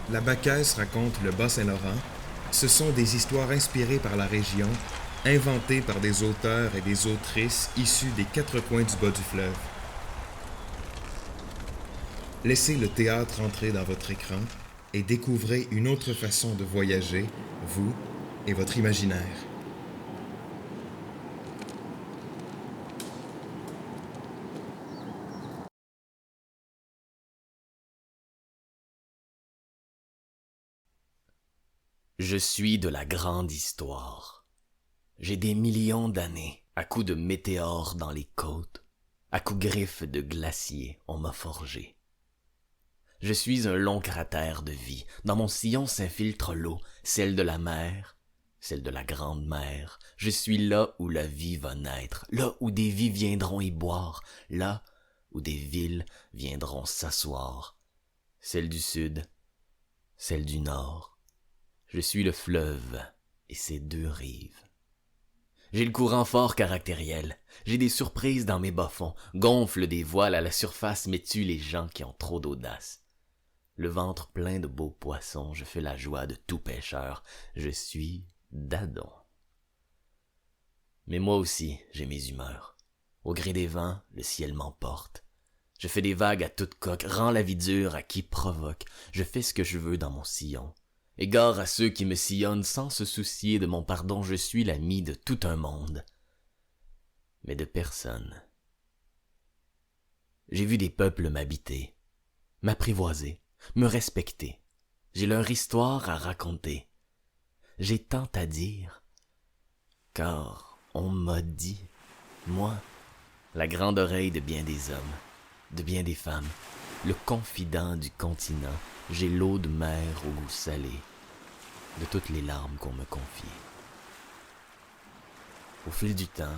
La Bacaise raconte le Bas-Saint-Laurent. Ce sont des histoires inspirées par la région, inventées par des auteurs et des autrices issus des quatre coins du bas du fleuve. Laissez le théâtre entrer dans votre écran et découvrez une autre façon de voyager, vous et votre imaginaire. Je suis de la grande histoire. J'ai des millions d'années, à coups de météores dans les côtes, à coups griffes de glaciers, on m'a forgé. Je suis un long cratère de vie. Dans mon sillon s'infiltre l'eau, celle de la mer, celle de la grande mer. Je suis là où la vie va naître, là où des vies viendront y boire, là où des villes viendront s'asseoir. Celle du sud, celle du nord. Je suis le fleuve et ses deux rives. J'ai le courant fort caractériel. J'ai des surprises dans mes bas-fonds, gonfle des voiles à la surface mais tue les gens qui ont trop d'audace. Le ventre plein de beaux poissons, je fais la joie de tout pêcheur. Je suis Dadon. Mais moi aussi, j'ai mes humeurs. Au gré des vents, le ciel m'emporte. Je fais des vagues à toute coque, rends la vie dure à qui provoque. Je fais ce que je veux dans mon sillon. Égard à ceux qui me sillonnent sans se soucier de mon pardon, je suis l'ami de tout un monde, mais de personne. J'ai vu des peuples m'habiter, m'apprivoiser, me respecter. J'ai leur histoire à raconter. J'ai tant à dire, car on m'a dit, moi, la grande oreille de bien des hommes, de bien des femmes, le confident du continent, j'ai l'eau de mer au goût salé, de toutes les larmes qu'on me confie. Au fil du temps,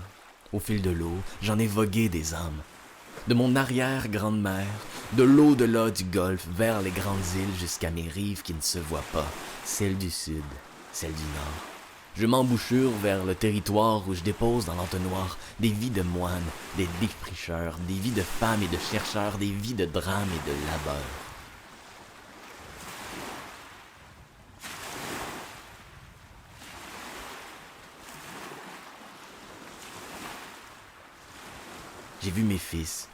au fil de l'eau, j'en ai vogué des âmes. De mon arrière-grande-mère, de l'au-delà du golfe vers les grandes îles jusqu'à mes rives qui ne se voient pas, celles du sud, celles du nord. Je m'embouchure vers le territoire où je dépose dans l'entonnoir des vies de moines, des défricheurs, des vies de femmes et de chercheurs, des vies de drames et de labeur. J'ai vu mes fils,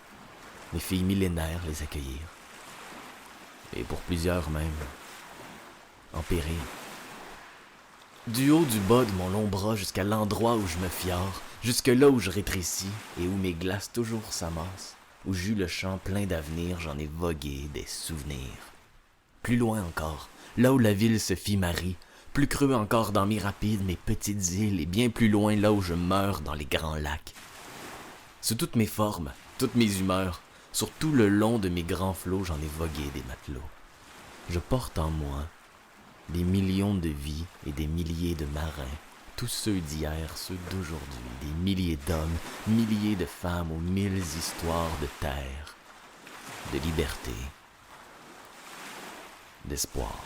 mes filles millénaires les accueillir. Et pour plusieurs même, en périr. Du haut du bas de mon long bras jusqu'à l'endroit où je me fiore, jusque là où je rétrécis et où mes glaces toujours s'amassent, où j'eus le champ plein d'avenir, j'en ai vogué des souvenirs. Plus loin encore, là où la ville se fit Marie, plus creux encore dans mes rapides, mes petites îles, et bien plus loin là où je meurs dans les grands lacs. Sous toutes mes formes, toutes mes humeurs, sur tout le long de mes grands flots, j'en ai vogué des matelots. Je porte en moi des millions de vies et des milliers de marins, tous ceux d'hier, ceux d'aujourd'hui, des milliers d'hommes, milliers de femmes aux mille histoires de terre, de liberté, d'espoir.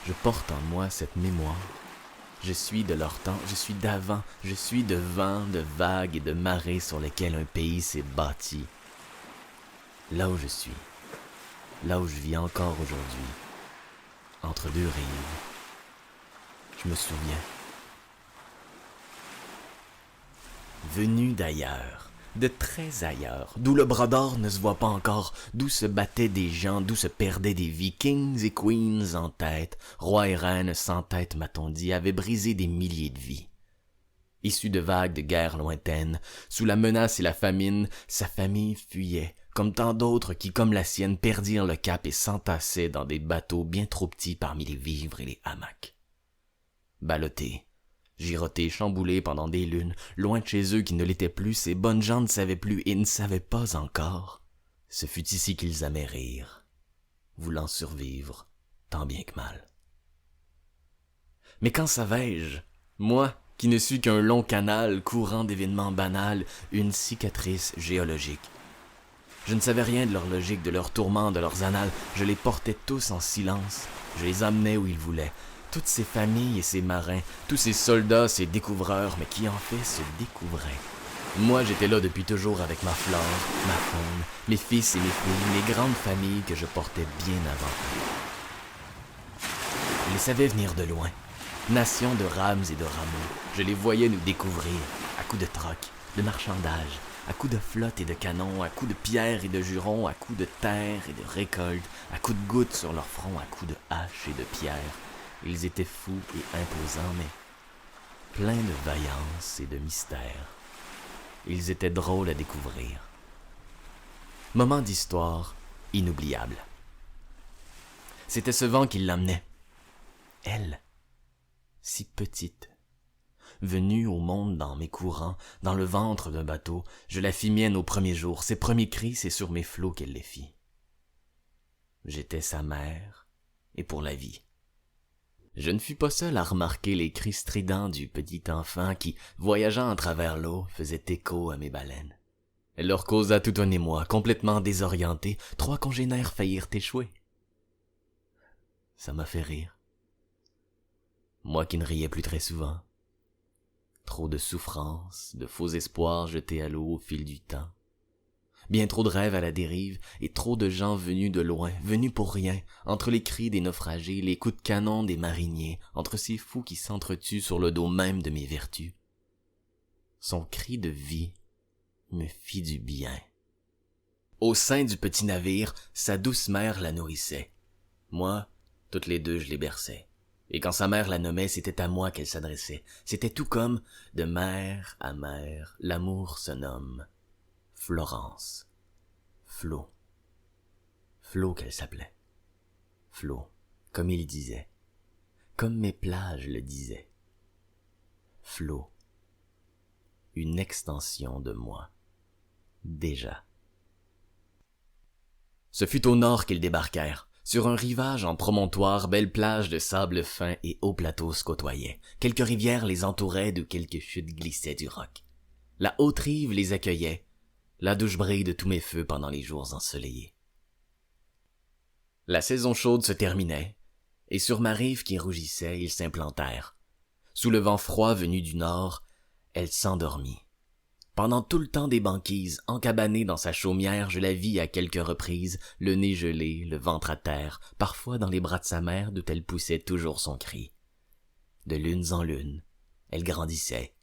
Je porte en moi cette mémoire. Je suis de leur temps, je suis d'avant, je suis de vents, de vagues et de marées sur lesquelles un pays s'est bâti. Là où je suis, là où je vis encore aujourd'hui, entre deux rives, je me souviens. Venu d'ailleurs, de très ailleurs, d'où le bras d'or ne se voit pas encore, d'où se battaient des gens, d'où se perdaient des vies, kings et queens en tête, rois et reines sans tête, m'a-t-on dit, avaient brisé des milliers de vies. Issu de vagues de guerres lointaines, sous la menace et la famine, sa famille fuyait, comme tant d'autres qui, comme la sienne, perdirent le cap et s'entassaient dans des bateaux bien trop petits parmi les vivres et les hamacs. Ballottés, girotés, chamboulés pendant des lunes, loin de chez eux qui ne l'étaient plus, ces bonnes gens ne savaient plus et ne savaient pas encore. Ce fut ici qu'ils aimaient rire, voulant survivre, tant bien que mal. Mais quand savais-je, moi, qui ne suis qu'un long canal courant d'événements banals, une cicatrice géologique? Je ne savais rien de leur logique, de leurs tourments, de leurs annales. Je les portais tous en silence. Je les amenais où ils voulaient. Toutes ces familles et ces marins, tous ces soldats, ces découvreurs, mais qui en fait se découvraient. Moi, j'étais là depuis toujours avec ma flore, ma faune, mes fils et mes filles, les grandes familles que je portais bien avant eux. Je les savais venir de loin. Nation de rames et de rameaux, je les voyais nous découvrir, à coups de troc, de marchandage, à coups de flotte et de canons, à coups de pierres et de jurons, à coups de terre et de récoltes, à coups de gouttes sur leur front, à coups de haches et de pierres. Ils étaient fous et imposants, mais pleins de vaillance et de mystère. Ils étaient drôles à découvrir. Moment d'histoire inoubliable. C'était ce vent qui l'emmenait. Elle, si petite, venue au monde dans mes courants, dans le ventre d'un bateau, je la fis mienne au premier jour. Ses premiers cris, c'est sur mes flots qu'elle les fit. J'étais sa mère, et pour la vie. Je ne fus pas seul à remarquer les cris stridents du petit enfant qui, voyageant à travers l'eau, faisait écho à mes baleines. Elle leur causa tout un émoi, complètement désorienté. 3 congénères faillirent échouer. Ça m'a fait rire. Moi qui ne riais plus très souvent. Trop de souffrances, de faux espoirs jetés à l'eau au fil du temps. Bien trop de rêves à la dérive, et trop de gens venus de loin, venus pour rien, entre les cris des naufragés, les coups de canon des mariniers, entre ces fous qui s'entretuent sur le dos même de mes vertus. Son cri de vie me fit du bien. Au sein du petit navire, sa douce mère la nourrissait. Moi, toutes les deux, je les berçais. Et quand sa mère la nommait, c'était à moi qu'elle s'adressait. C'était tout comme, de mère à mère, l'amour se nomme Florence. Flo. Flo qu'elle s'appelait. Flo, comme il disait. Comme mes plages le disaient. Flo. Une extension de moi. Déjà. Ce fut au nord qu'ils débarquèrent. Sur un rivage en promontoire, belles plages de sable fin et hauts plateaux se côtoyaient. Quelques rivières les entouraient d'où quelques chutes glissaient du roc. La haute rive les accueillait, la douche brille de tous mes feux pendant les jours ensoleillés. La saison chaude se terminait, et sur ma rive qui rougissait, ils s'implantèrent. Sous le vent froid venu du nord, elle s'endormit. Pendant tout le temps des banquises, encabanée dans sa chaumière, je la vis à quelques reprises, le nez gelé, le ventre à terre, parfois dans les bras de sa mère d'où elle poussait toujours son cri. De lunes en lune, elle grandissait.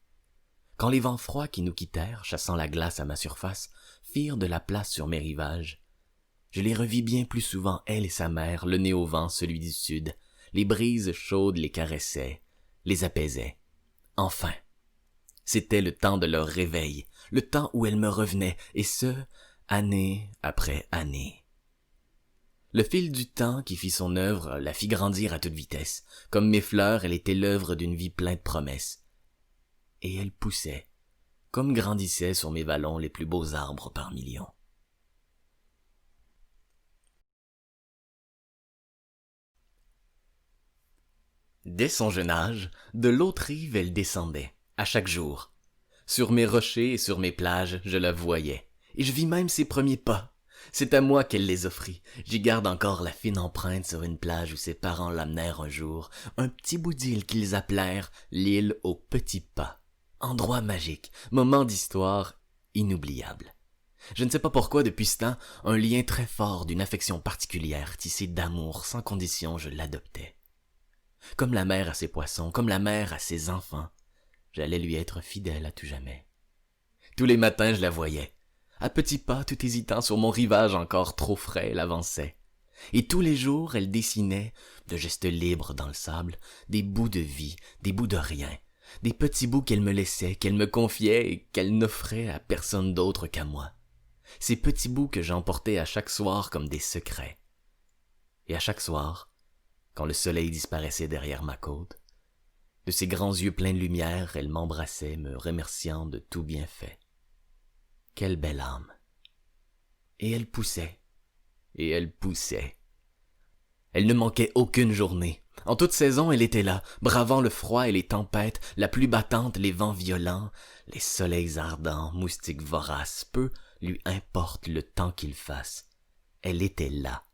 Quand les vents froids qui nous quittèrent, chassant la glace à ma surface, firent de la place sur mes rivages, je les revis bien plus souvent, elle et sa mère, le nez au vent, celui du sud. Les brises chaudes les caressaient, les apaisaient. Enfin, c'était le temps de leur réveil, le temps où elles me revenaient, et ce, année après année. Le fil du temps qui fit son œuvre la fit grandir à toute vitesse. Comme mes fleurs, elle était l'œuvre d'une vie pleine de promesses. Et elle poussait, comme grandissaient sur mes vallons les plus beaux arbres par millions. Dès son jeune âge, de l'autre rive elle descendait, à chaque jour. Sur mes rochers et sur mes plages, je la voyais, et je vis même ses premiers pas. C'est à moi qu'elle les offrit. J'y garde encore la fine empreinte sur une plage où ses parents l'amenèrent un jour, un petit bout d'île qu'ils appelèrent l'île aux petits pas. Endroit magique, moment d'histoire inoubliable. Je ne sais pas pourquoi, depuis ce temps, un lien très fort d'une affection particulière, tissée d'amour, sans condition, je l'adoptais. Comme la mère à ses poissons, comme la mère à ses enfants, j'allais lui être fidèle à tout jamais. Tous les matins, je la voyais. À petits pas, tout hésitant sur mon rivage encore trop frais, elle avançait. Et tous les jours, elle dessinait, de gestes libres dans le sable, des bouts de vie, des bouts de rien, des petits bouts qu'elle me laissait, qu'elle me confiait et qu'elle n'offrait à personne d'autre qu'à moi. Ces petits bouts que j'emportais à chaque soir comme des secrets. Et à chaque soir, quand le soleil disparaissait derrière ma côte, de ses grands yeux pleins de lumière, elle m'embrassait, me remerciant de tout bienfait. Quelle belle âme! Et elle poussait, et elle poussait. Elle ne manquait aucune journée. En toute saison, elle était là, bravant le froid et les tempêtes, la pluie battante, les vents violents, les soleils ardents, moustiques voraces, peu lui importe le temps qu'il fasse. Elle était là.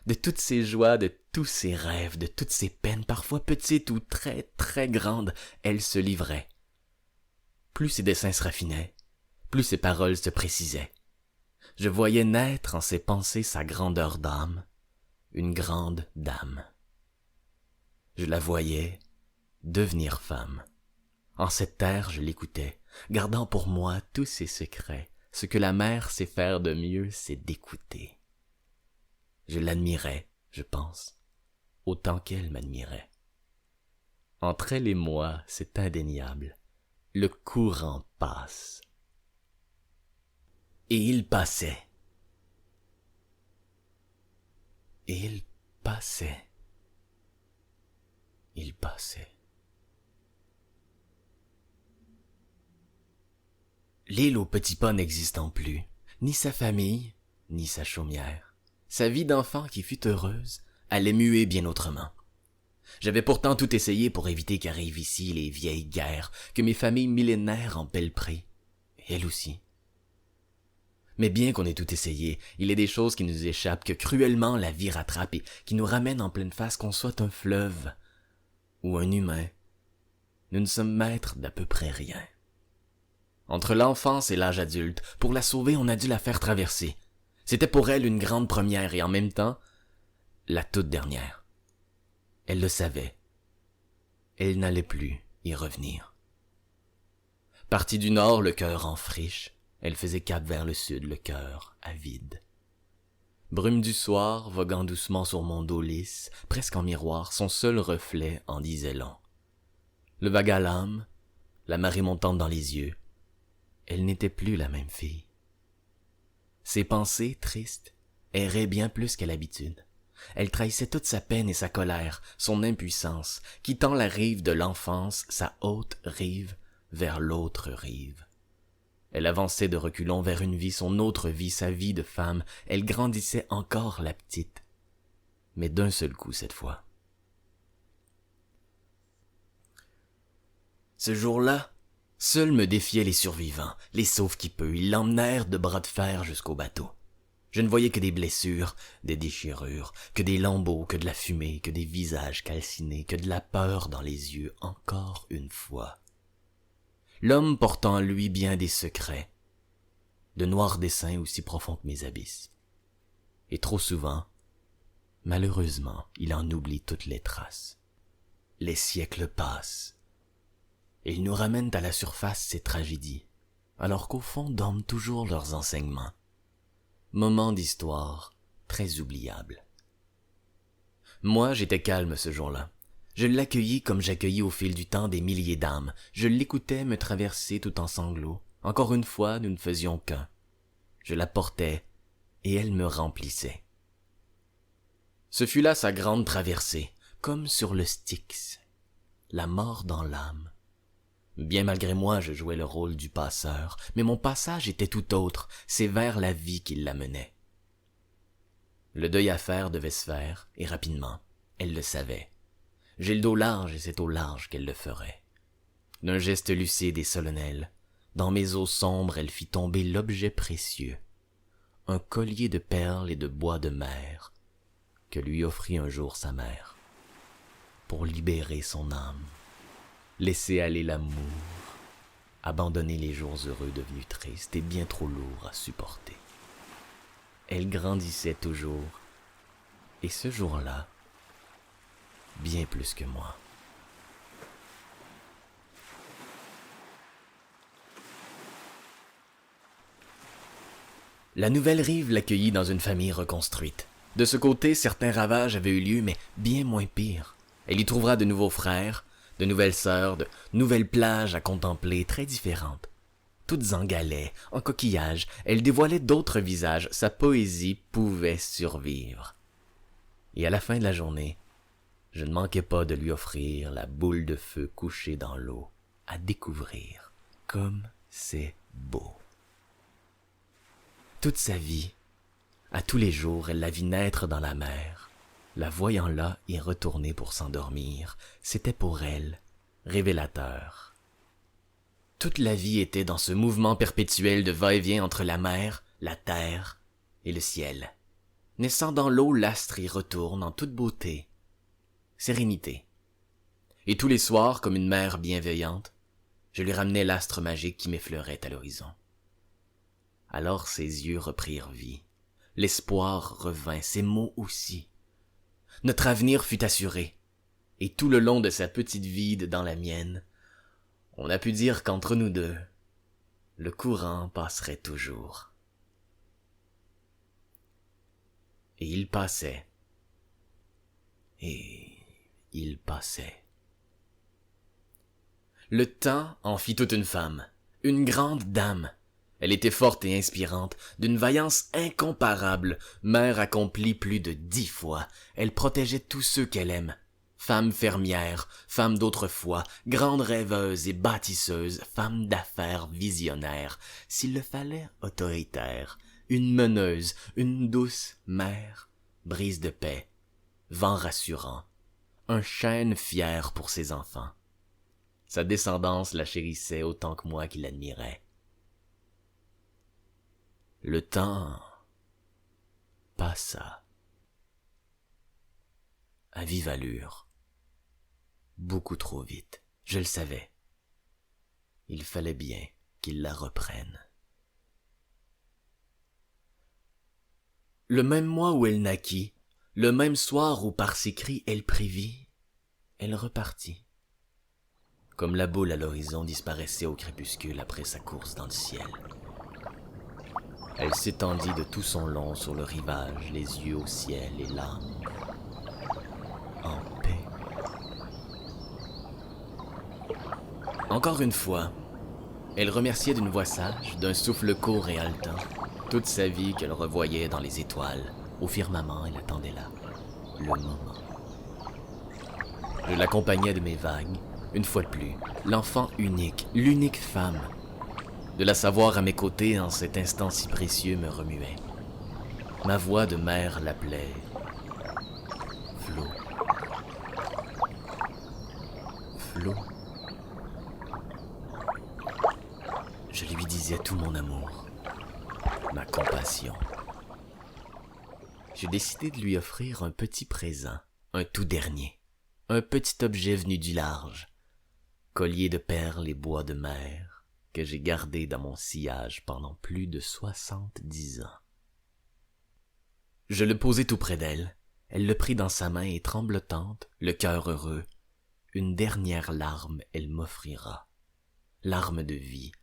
De toutes ses joies, de tous ses rêves, de toutes ses peines, parfois petites ou très très grandes, elle se livrait. Plus ses dessins se raffinaient, plus ses paroles se précisaient. Je voyais naître en ses pensées sa grandeur d'âme, une grande dame. Je la voyais devenir femme. En cette terre, je l'écoutais, gardant pour moi tous ses secrets. Ce que la mère sait faire de mieux, c'est d'écouter. Je l'admirais, je pense, autant qu'elle m'admirait. Entre elle et moi, c'est indéniable. Le courant passe. Et il passait. Et il passait. Il passait. L'île aux petits pas n'existant plus, ni sa famille, ni sa chaumière. Sa vie d'enfant qui fut heureuse allait muer bien autrement. J'avais pourtant tout essayé pour éviter qu'arrivent ici les vieilles guerres, que mes familles millénaires empêlent-près. Elle aussi. Mais bien qu'on ait tout essayé, il est des choses qui nous échappent, que cruellement la vie rattrape et qui nous ramènent en pleine face, qu'on soit un fleuve ou un humain. Nous ne sommes maîtres d'à peu près rien. Entre l'enfance et l'âge adulte, pour la sauver, on a dû la faire traverser. C'était pour elle une grande première et en même temps, la toute dernière. Elle le savait. Elle n'allait plus y revenir. Partie du nord, le cœur en friche, elle faisait cap vers le sud, le cœur avide. Brume du soir, voguant doucement sur mon dos lisse, presque en miroir, son seul reflet en disait long. Le vague à l'âme, la marée montante dans les yeux, elle n'était plus la même fille. Ses pensées, tristes, erraient bien plus qu'à l'habitude. Elle trahissait toute sa peine et sa colère, son impuissance, quittant la rive de l'enfance, sa haute rive, vers l'autre rive. Elle avançait de reculons vers une vie, son autre vie, sa vie de femme. Elle grandissait encore la petite, mais d'un seul coup cette fois. Ce jour-là, seuls me défiaient les survivants, les sauve-qui-peut. Ils l'emmenèrent de bras de fer jusqu'au bateau. Je ne voyais que des blessures, des déchirures, que des lambeaux, que de la fumée, que des visages calcinés, que de la peur dans les yeux, encore une fois. L'homme portant en lui bien des secrets, de noirs dessins aussi profonds que mes abysses. Et trop souvent, malheureusement, il en oublie toutes les traces. Les siècles passent, et ils nous ramènent à la surface ces tragédies, alors qu'au fond dorment toujours leurs enseignements. Moments d'histoire très oubliables. Moi, j'étais calme ce jour-là. Je l'accueillis comme j'accueillis au fil du temps des milliers d'âmes. Je l'écoutais me traverser tout en sanglots. Encore une fois, nous ne faisions qu'un. Je la portais, et elle me remplissait. Ce fut là sa grande traversée, comme sur le Styx. La mort dans l'âme. Bien malgré moi, je jouais le rôle du passeur, mais mon passage était tout autre, c'est vers la vie qu'il l'amenait. Le deuil à faire devait se faire, et rapidement, elle le savait. J'ai le dos large et c'est au large qu'elle le ferait. D'un geste lucide et solennel, dans mes eaux sombres, elle fit tomber l'objet précieux, un collier de perles et de bois de mer, que lui offrit un jour sa mère, pour libérer son âme, laisser aller l'amour, abandonner les jours heureux devenus tristes et bien trop lourds à supporter. Elle grandissait toujours, et ce jour-là, bien plus que moi. La nouvelle rive l'accueillit dans une famille reconstruite. De ce côté, certains ravages avaient eu lieu, mais bien moins pires. Elle y trouvera de nouveaux frères, de nouvelles sœurs, de nouvelles plages à contempler très différentes. Toutes en galets, en coquillages, elle dévoilait d'autres visages, sa poésie pouvait survivre. Et à la fin de la journée, je ne manquais pas de lui offrir la boule de feu couchée dans l'eau, à découvrir, comme c'est beau. Toute sa vie, à tous les jours, elle la vit naître dans la mer. La voyant là et retourner pour s'endormir, c'était pour elle révélateur. Toute la vie était dans ce mouvement perpétuel de va-et-vient entre la mer, la terre et le ciel. Naissant dans l'eau, l'astre y retourne en toute beauté, sérénité. Et tous les soirs, comme une mère bienveillante, je lui ramenais l'astre magique qui m'effleurait à l'horizon. Alors ses yeux reprirent vie. L'espoir revint, ses mots aussi. Notre avenir fut assuré. Et tout le long de sa petite vie dans la mienne, on a pu dire qu'entre nous deux, le courant passerait toujours. Et il passait. Et il passait. Le temps en fit toute une femme, une grande dame. Elle était forte et inspirante, d'une vaillance incomparable, mère accomplie plus de 10 fois. Elle protégeait tous ceux qu'elle aime. Femme fermière, femme d'autrefois, grande rêveuse et bâtisseuse, femme d'affaires visionnaire, s'il le fallait autoritaire, une meneuse, une douce mère, brise de paix, vent rassurant, un chêne fier pour ses enfants. Sa descendance la chérissait autant que moi qui l'admirais. Le temps passa à vive allure, beaucoup trop vite, je le savais. Il fallait bien qu'il la reprenne. Le même mois où elle naquit, le même soir où par ses cris elle prévit, elle repartit. Comme la boule à l'horizon disparaissait au crépuscule après sa course dans le ciel. Elle s'étendit de tout son long sur le rivage, les yeux au ciel et l'âme en paix. Encore une fois, elle remerciait d'une voix sage, d'un souffle court et haletant, toute sa vie qu'elle revoyait dans les étoiles. Au firmament, elle attendait là, le moment. Je l'accompagnais de mes vagues, une fois de plus, l'enfant unique, l'unique femme. De la savoir à mes côtés en cet instant si précieux me remuait. Ma voix de mère l'appelait Flo. Flo. Je lui disais tout mon amour, ma compassion. J'ai décidé de lui offrir un petit présent, un tout dernier, un petit objet venu du large, collier de perles et bois de mer, que j'ai gardé dans mon sillage pendant plus de 70 ans. Je le posai tout près d'elle, elle le prit dans sa main et tremblotante, le cœur heureux, une dernière larme elle m'offrira, larme de vie,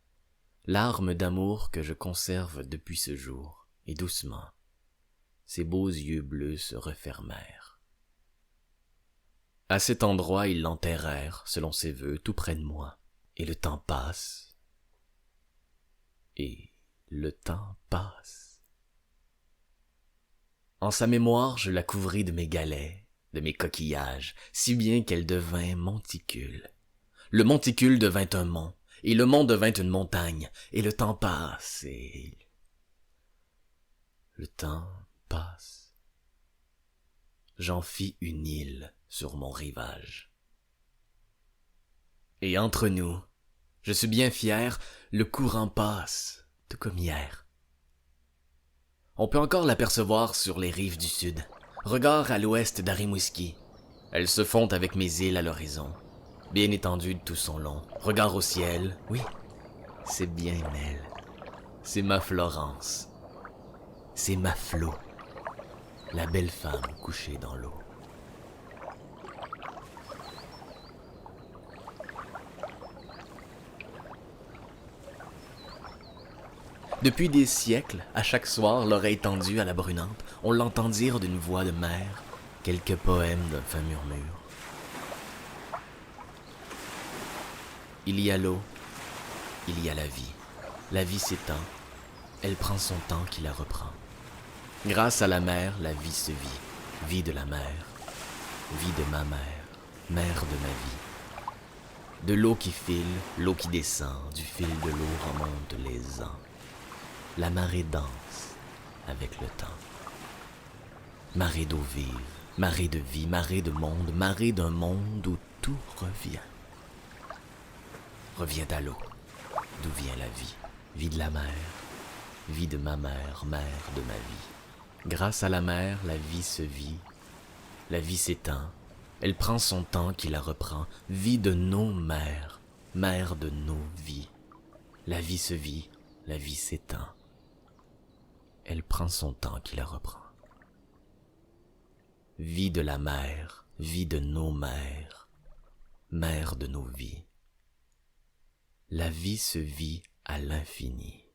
larme d'amour que je conserve depuis ce jour, et doucement, ses beaux yeux bleus se refermèrent. À cet endroit ils l'enterrèrent, selon ses vœux, tout près de moi, et le temps passe, et le temps passe. En sa mémoire, je la couvris de mes galets, de mes coquillages, si bien qu'elle devint monticule. Le monticule devint un mont, et le mont devint une montagne, et le temps passe, et le temps passe. J'en fis une île sur mon rivage. Et entre nous, je suis bien fier, le courant passe, tout comme hier. On peut encore l'apercevoir sur les rives du sud. Regard à l'ouest d'Arimouski. Elles se font avec mes îles à l'horizon, bien étendues de tout son long. Regard au ciel, oui, c'est bien elle. C'est ma Florence. C'est ma Flo, la belle femme couchée dans l'eau. Depuis des siècles, à chaque soir, l'oreille tendue à la brunante, on l'entend dire d'une voix de mère quelques poèmes d'un fin murmure. Il y a l'eau, il y a la vie s'étend, elle prend son temps qui la reprend. Grâce à la mer, la vie se vit, vie de la mer, vie de ma mère, mère de ma vie. De l'eau qui file, l'eau qui descend, du fil de l'eau remontent les ans. La marée danse avec le temps. Marée d'eau vive, marée de vie, marée de monde, marée d'un monde où tout revient. Revient à l'eau, d'où vient la vie. Vie de la mer, vie de ma mère, mère de ma vie. Grâce à la mer, la vie se vit. La vie s'éteint. Elle prend son temps qui la reprend. Vie de nos mères, mère de nos vies. La vie se vit, la vie s'éteint. Elle prend son temps qui la reprend. Vie de la mer, vie de nos mères, mère de nos vies. La vie se vit à l'infini.